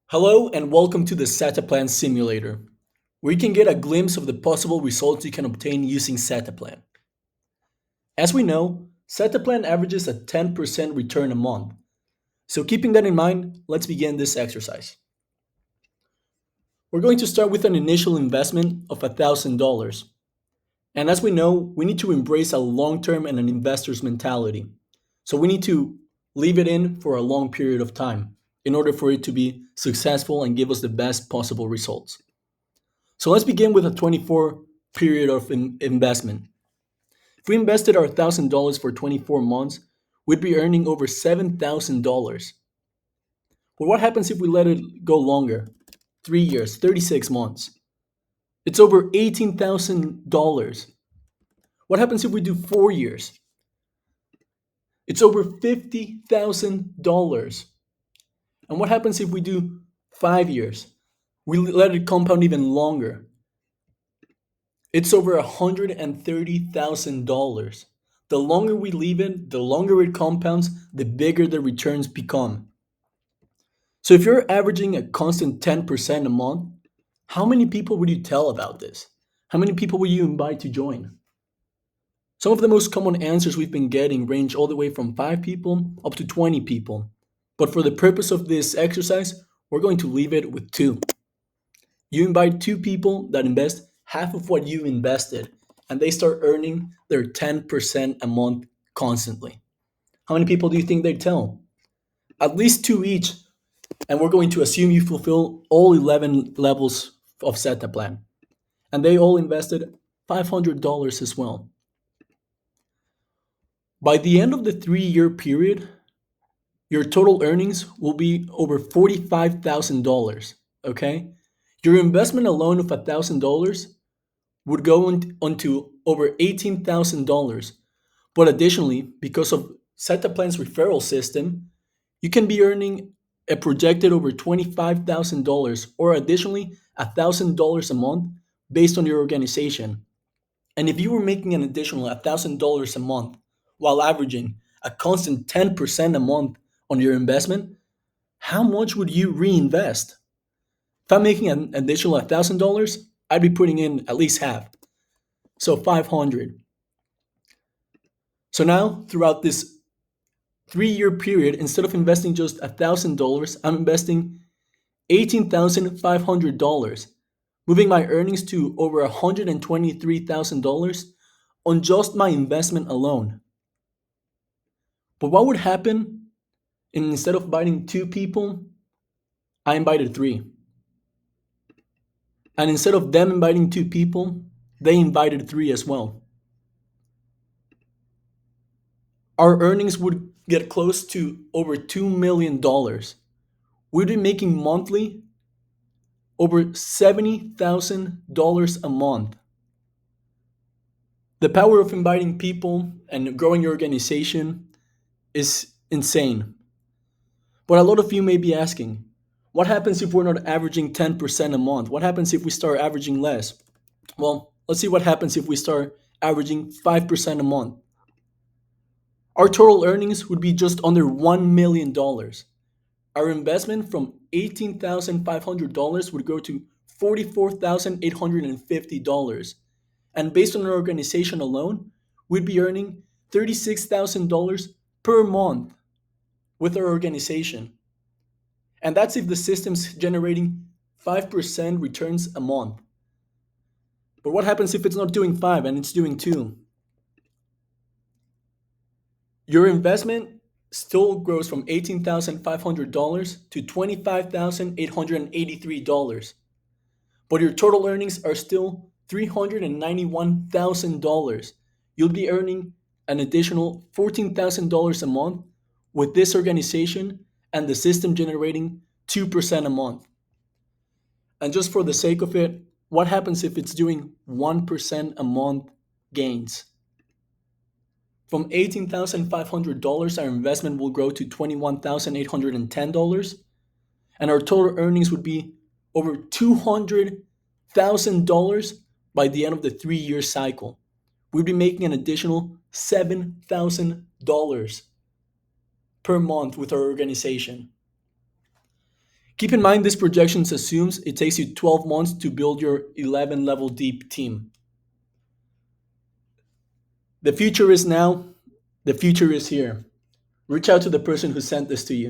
Hello and welcome to the XetaPlan Simulator, where you can get a glimpse of the possible results you can obtain using XetaPlan. As we know, XetaPlan averages a 10% return a month. So keeping that in mind, let's begin this exercise. We're going to start with an initial investment of $1,000. And as we know, we need to embrace a long-term and an investor's mentality. So we need to leave it in for a long period of time in order for it to be successful and give us the best possible results. So let's begin with a 24 period of investment. If we invested our $1,000 for 24 months, we'd be earning over $7,000. But what happens if we let it go longer? 3 years, 36 months. It's over $18,000. What happens if we do 4 years? It's over $50,000. And what happens if we do 5 years? We let it compound even longer. It's over $130,000. The longer we leave it, the longer it compounds, the bigger the returns become. So if you're averaging a constant 10% a month, how many people would you tell about this? How many people would you invite to join? Some of the most common answers we've been getting range all the way from 5 people up to 20 people. But for the purpose of this exercise, we're going to leave it with 2. You invite 2 people that invest half of what you invested, and they start earning their 10% a month constantly. How many people do you think they'd tell? At least 2 each, and we're going to assume you fulfill all 11 levels of XetaPlan. And they all invested $500 as well. By the end of the 3-year period, your total earnings will be over $45,000. Okay? Your investment alone of $1,000 would go onto over $18,000. But additionally, because of XetaPlan's referral system, you can be earning a projected over $25,000 or additionally $1,000 a month based on your organization. And if you were making an additional $1,000 a month while averaging a constant 10% a month on your investment, how much would you reinvest? If I'm making an additional $1,000, I'd be putting in at least half. So 500. So now throughout this 3-year period, instead of investing just $1,000, I'm investing $18,500, moving my earnings to over $123,000 on just my investment alone. But what would happen instead of inviting 2 people, I invited 3. And instead of them inviting 2 people, they invited 3 as well. Our earnings would get close to over $2 million. We'd be making monthly over $70,000 a month. The power of inviting people and growing your organization is insane. But a lot of you may be asking, what happens if we're not averaging 10% a month? What happens if we start averaging less? Well, let's see what happens if we start averaging 5% a month. Our total earnings would be just under $1 million. Our investment from $18,500 would go to $44,850. And based on our organization alone, we'd be earning $36,000 per month with our organization. And that's if the system's generating 5% returns a month. But what happens if it's not doing 5 and it's doing 2? Your investment still grows from $18,500 to $25,883. But your total earnings are still $391,000. You'll be earning an additional $14,000 a month with this organization and the system generating 2% a month. And just for the sake of it, what happens if it's doing 1% a month gains? From $18,500, our investment will grow to $21,810, and our total earnings would be over $200,000 by the end of the 3-year cycle. We'd be making an additional $7,000 per month with our organization. Keep in mind this projections assumes it takes you 12 months to build your 11 level deep team. The future is now, the future is here. Reach out to the person who sent this to you.